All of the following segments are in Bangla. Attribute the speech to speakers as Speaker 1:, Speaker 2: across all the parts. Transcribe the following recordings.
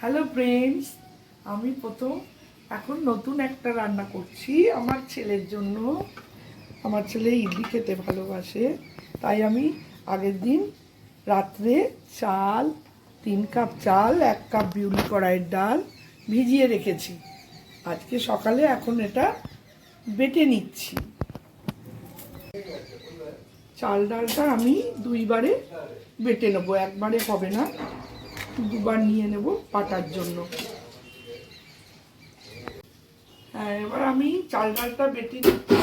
Speaker 1: হ্যালো ফ্রেন্ডস, আমি প্রথম এখন নতুন একটা রান্না করছি আমার ছেলের জন্য। আমার ছেলে ইডলি খেতে ভালোবাসে, তাই আমি আগের দিন রাত্রে চাল 3 কাপ চাল 1 কাপ বিউলি কড়াইয়ের ডাল ভিজিয়ে রেখেছি। আজকে সকালে এখন এটা বেটে নিচ্ছি। চাল ডালটা আমি দুইবারে বেটে নেবো, একবারে হবে না, দুবার নিয়ে নেব পাটার জন্য। হ্যাঁ, এবার আমি চাল ডালটা বেটে নিচ্ছি।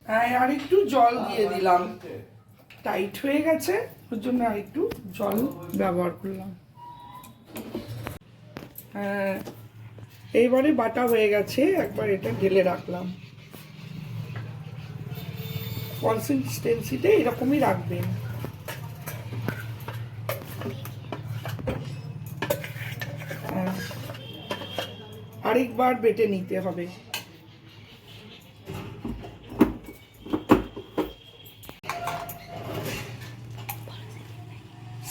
Speaker 1: হ্যাঁ, আর একটু জল দিয়ে দিলাম, টাইট হয়ে গেছে ওর জন্য আর একটু জল ব্যবহার করলাম। হ্যাঁ, এইবারে বাটা হয়ে গেছে, একবার এটা ঢেলে রাখলাম। কনসিস্টেন্সিটা এরকমই রাখবেন। আরেকবার বেটে নিতে হবে।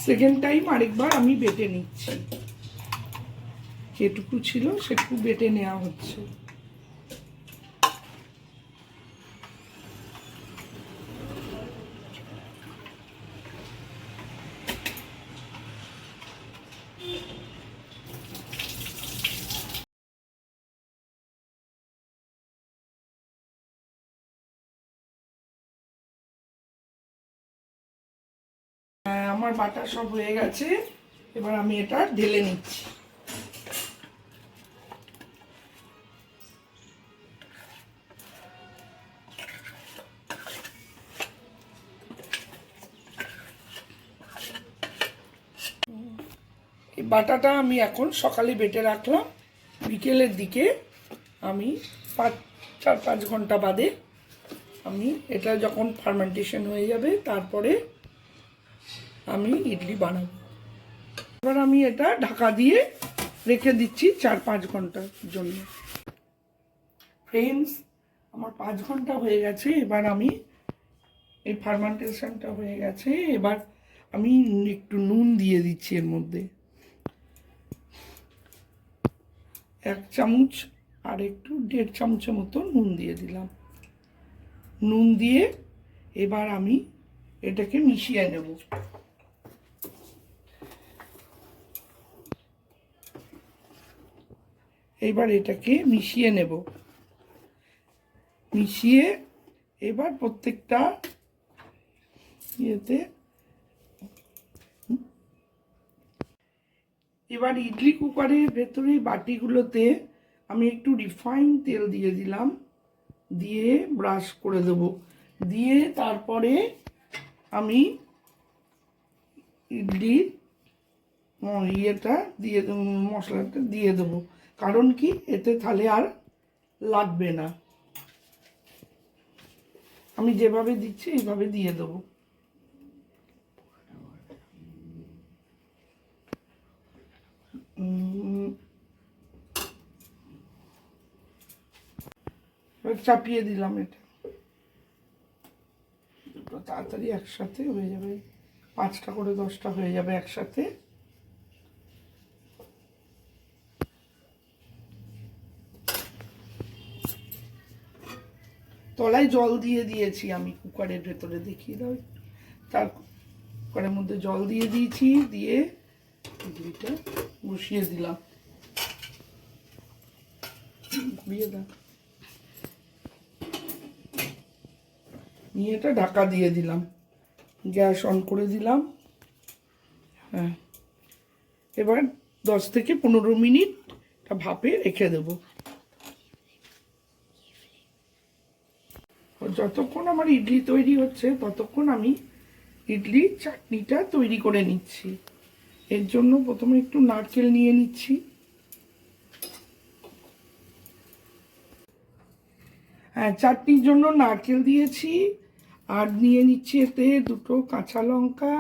Speaker 1: সেকেন্ড টাইম আরেকবার আমি বেটে নিচ্ছি, যেটুকু ছিল সেটুকু বেটে নেওয়া হচ্ছে। আমার বাটা সব হয়ে গেছে, এবার আমি এটা ঢেলে নিচ্ছি। এই বাটাটা আমি এখন সকালে বেটে রাখলাম, বিকেলের দিকে আমি 4-5 ঘন্টা বাদে আমি এটা যখন ফার্মেন্টেশন হয়ে যাবে তারপরে আমি ইডলি বানাবো। এবার আমি এটা ঢাকা দিয়ে রেখে দিচ্ছি 4-5 ঘন্টার জন্য। ফ্রেন্ডস, আমার 5 ঘন্টা হয়ে গেছে। এবার আমি এই ফার্মেন্টেশনটা হয়ে গেছে, এবার আমি একটু নুন দিয়ে দিচ্ছি এর মধ্যে, 1 চামচ আর একটু 1.5 চামচের মতো নুন দিয়ে দিলাম। নুন দিয়ে এবার আমি এটাকে মিশিয়ে নেব। এবার এটাকে মিশিয়ে নেব, মিশিয়ে এবার প্রত্যেকটা ইয়েতে এবার ইডলি কুকারের ভেতরে বাটিগুলোতে আমি একটু রিফাইন তেল দিয়ে দিলাম, দিয়ে ব্রাশ করে দেব, দিয়ে তারপরে আমি ইডলির ইয়েটা দিয়ে মশলাটা দিয়ে দেবো। কারণ কি, এতে তাহলে আর লাগবে না। আমি যেভাবে দিচ্ছি এইভাবে দিয়ে দেবো। চাপিয়ে দিলাম, এটা দুটো তাড়াতাড়ি একসাথে হয়ে যাবে, 5টা করে 10টা হয়ে যাবে একসাথে। তলায় জল দিয়ে দিয়েছি আমি, কুকারের ভেতরে দেখিয়ে দাও, তার কুকারের মধ্যে জল দিয়ে দিয়েছি, দিয়ে ইডলিটা বসিয়ে দিলাম। নিয়ে এটা ঢাকা দিয়ে দিলাম, গ্যাস অন করে দিলাম। হ্যাঁ, এবার 10 থেকে 15 মিনিট ভাপে রেখে দেবো। যতক্ষণ আমার ইডলি তৈরি হচ্ছে ততক্ষণ আমি ইডলি চাটনিটা তৈরি করে নিচ্ছি। এর জন্য প্রথমে একটু নারকেল নিয়ে নিচ্ছি। হ্যাঁ, চাটনির জন্য নারকেল দিয়েছি, আর নিয়ে নিচ্ছি এতে 2 কাঁচা লঙ্কা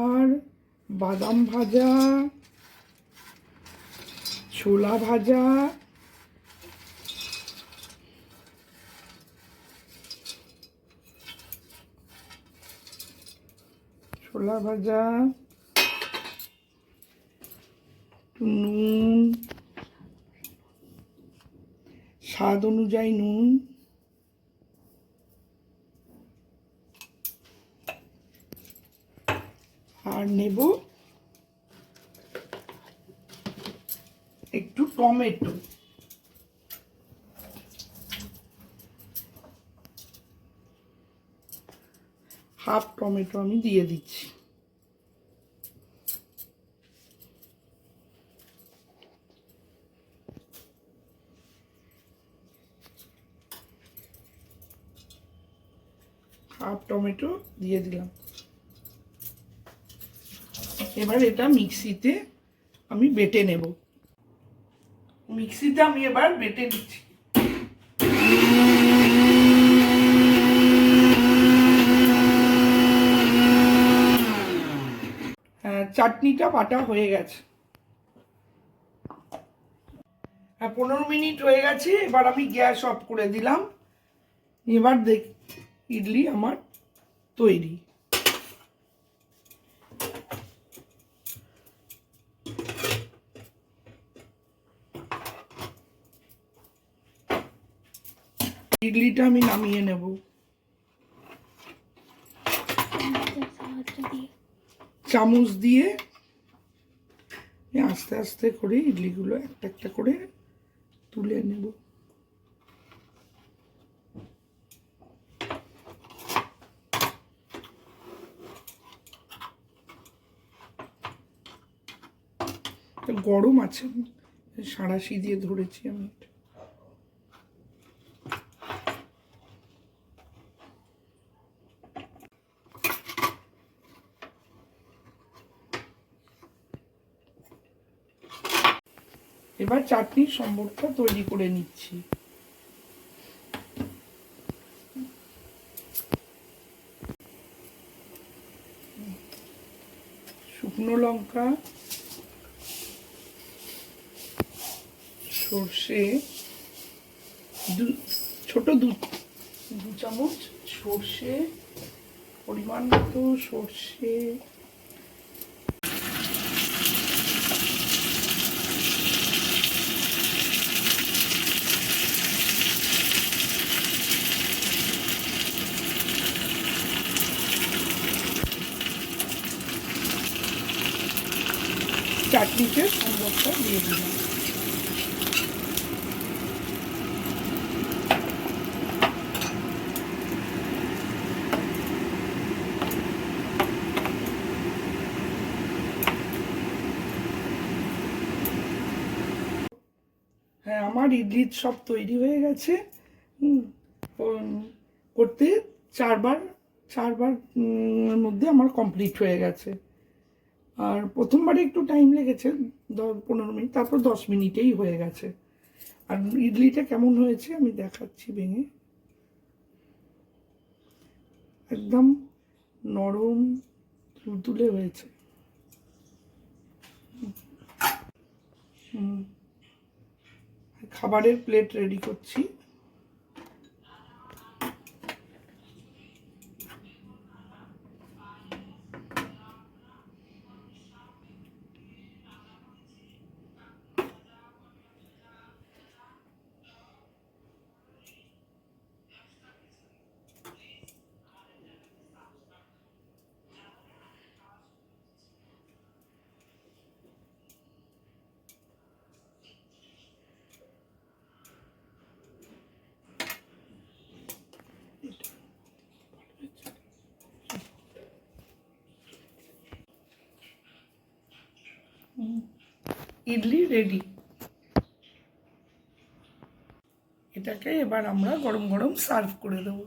Speaker 1: আর বাদাম ভাজা, ছোলা ভাজা, ছোলা ভাজা, নুন, স্বাদ অনুযায়ী নুন, আর নেব একটু টমেটো। হাফ টমেটো আমি দিয়ে দিচ্ছি। হাফ টমেটো দিয়ে দিলাম। এবার এটা মিক্সিতে আমি বেটে নেব। মিক্সিতে আমি এবার বেটে নিচ্ছি। চাটনিটা বাটা হয়ে গেছে। 15 মিনিট হয়ে গেছে। এবার আমি গ্যাস অফ করে দিলাম। এবার দেখ, ইডলি আমার তৈরি। ইডলিটা আমি নামিয়ে নেব। চামচ দিয়ে আস্তে আস্তে করে ইডলিগুলো একটা একটা করে তুলে নেব। গরম আছে, সাঁড়াশি দিয়ে ধরেছি আমি। এবার চাটনির সম্বরটা তৈরি করে নিচ্ছি। শুকনো লঙ্কা, সর্ষে, ছোট দু চামচ সর্ষে, পরিমাণ মতো সর্ষে, চাটনিতে সম্বরটা দিয়ে দিলাম। হ্যাঁ, আমার ইডলি সব তৈরি হয়ে গেছে। করতে চারবার মধ্যে আমার কমপ্লিট হয়ে গেছে। আর প্রথমবারে একটু টাইম লেগেছে 15 মিনিট, তারপর 10 মিনিটেই হয়ে গেছে। আর ইডলিটা কেমন হয়েছে আমি দেখাচ্ছি ভেঙে। একদম নরম তুলতুলে হয়েছে। খাবারের প্লেট রেডি করছি। ইডলি রেডি। এটাকে এবার আমরা গরম গরম সার্ভ করে দেবো।